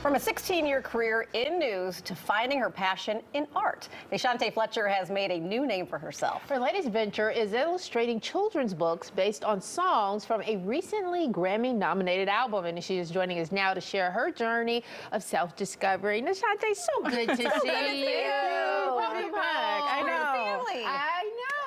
From a 16-year career in news to finding her passion in art, Deshante Fletcher has made a new name for herself. Her latest venture is illustrating children's books based on songs from a recently Grammy-nominated album, and she is joining us now to share her journey of self-discovery. Deshante, so good to see you. Welcome back. I know.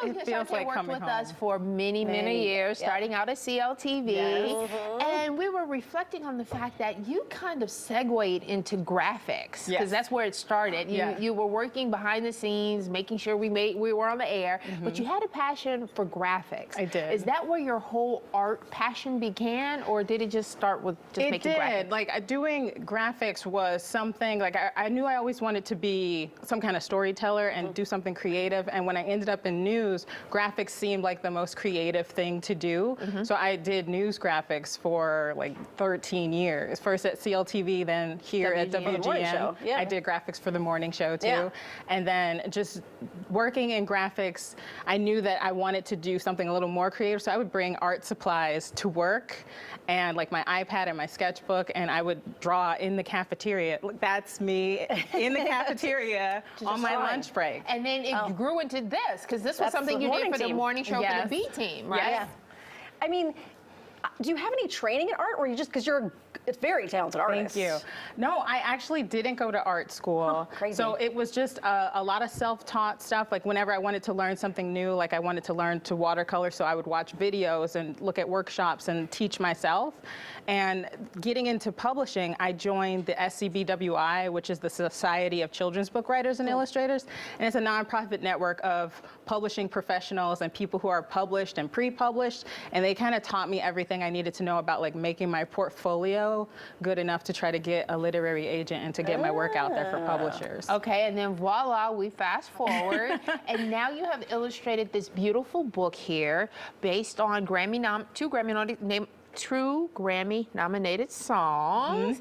It feels like worked coming with home. us for many years, starting out at CLTV. Yes. And we were reflecting on the fact that you kind of segued into graphics, because Yes. that's where it started. You were working behind the scenes, making sure we were on the air, but you had a passion for graphics. I did. Is that where your whole art passion began, or did it just start with just making graphics? Like doing graphics was something, like I knew I always wanted to be some kind of storyteller and do something creative. And when I ended up in news, graphics seemed like the most creative thing to do. So I did news graphics for like 13 years. First at CLTV, then here at WGN. Morning show. WGN. Yeah. I did graphics for the morning show too. Yeah. And then just working in graphics, I knew that I wanted to do something a little more creative. So I would bring art supplies to work and like my iPad and my sketchbook, and I would draw in the cafeteria. Look, that's me in the cafeteria on my lunch break. And then it grew into this, because this was That's something the you did morning for the team. morning show for Yes. the B team, right? Yes. I mean, do you have any training in art, or you just, because you're a very talented artist? Thank you. No, I actually didn't go to art school. Crazy. So it was just a lot of self-taught stuff. Like whenever I wanted to learn something new, like I wanted to learn to watercolor, so I would watch videos and look at workshops and teach myself. And getting into publishing, I joined the SCBWI, which is the Society of Children's Book Writers and Illustrators. And it's a nonprofit network of publishing professionals and people who are published and pre-published. And they kind of taught me everything I needed to know about like making my portfolio good enough to try to get a literary agent and to get my work out there for publishers. Okay, and then voila, we fast forward, and now you have illustrated this beautiful book here based on two Grammy-nominated songs.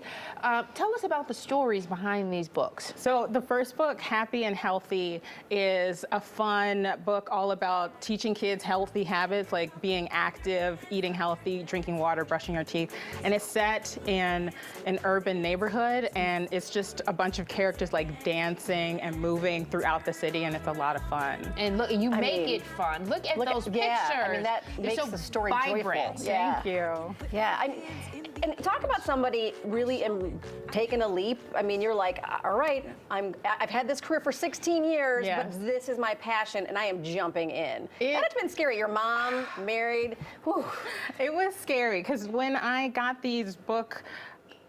Tell us about the stories behind these books. So the first book, Happy and Healthy, is a fun book all about teaching kids healthy habits, like being active, eating healthy, drinking water, brushing your teeth. And it's set in an urban neighborhood, and it's just a bunch of characters like dancing and moving throughout the city, and it's a lot of fun. And look, you make mean, it fun. Look at those pictures. Yeah, I mean, that They're makes so the story vibrant. joyful. Yeah. Thank you. Yeah, and talk about somebody really taking a leap. I mean, you're like, all right, I've had this career for 16 years, Yes. but this is my passion, and I am jumping in. And It- it's been scary. Your mom, married. Whew. It was scary because when I got these book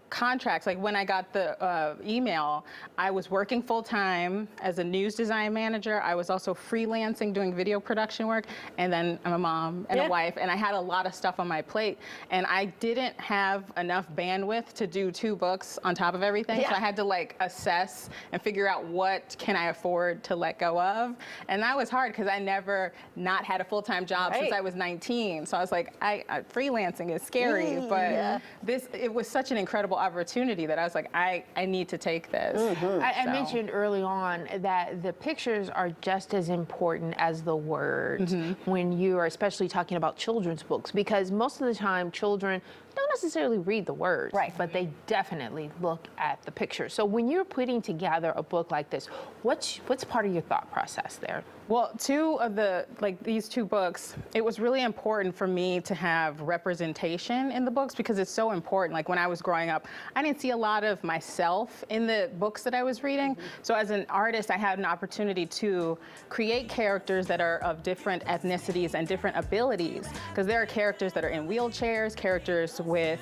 contracts, like when I got the email, I was working full time as a news design manager. I was also freelancing doing video production work, and then I'm a mom and Yeah. a wife, and I had a lot of stuff on my plate, and I didn't have enough bandwidth to do 2 books on top of everything. Yeah. So I had to like assess and figure out what can I afford to let go of, and that was hard because I never not had a full-time job since Right. I was 19. So I was like, freelancing is scary, but it was such an incredible opportunity that I was like, I need to take this. I So- mentioned early on that the pictures are just as important as the words when you are especially talking about children's books, because most of the time children don't necessarily read the words, Right. but they definitely look at the pictures. So when you're putting together a book like this, what's part of your thought process there? Well, these 2 books, it was really important for me to have representation in the books because it's so important. Like when I was growing up, I didn't see a lot of myself in the books that I was reading. So as an artist, I had an opportunity to create characters that are of different ethnicities and different abilities, because there are characters that are in wheelchairs, characters with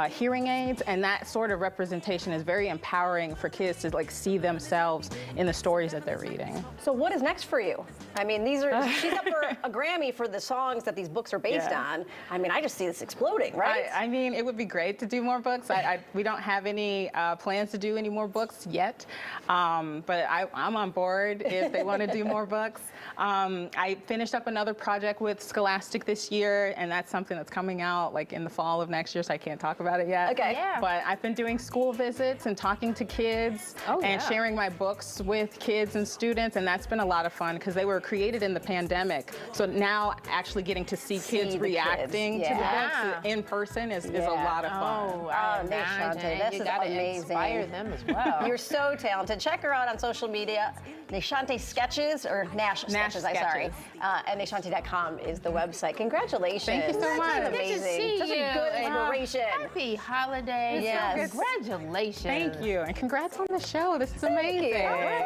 hearing aids, and that sort of representation is very empowering for kids to like see themselves in the stories that they're reading. So what is next for you? I mean, she's up for a Grammy for the songs that these books are based Yeah. on. I mean, I just see this exploding, right? I mean, it would be great to do more books. We don't have any plans to do any more books yet, but I'm on board if they want to do more books. I finished up another project with Scholastic this year, and that's something that's coming out like in the fall of next year, so I can't talk about it yet. Okay. Yeah. But I've been doing school visits and talking to kids Oh, and yeah. sharing my books with kids and students, and that's been a lot of fun because they were created in the pandemic. So now actually getting to see kids the reacting kids, to the yeah. books in person is a Yeah. lot of fun. Oh, I Oh, imagine. Neshante, this You is gotta amazing. inspire them as well. You're so talented. Check her out on social media. Neshante Sketches, or Nash Sketches, I'm sorry. Sketches. And Neshante.com is the website. Congratulations. Thank you so This is much. Good to amazing. see Such you. a good and inspiration. Happy holidays. Yes. Congratulations. Thank you, and congrats on the show. This is you. amazing. All right.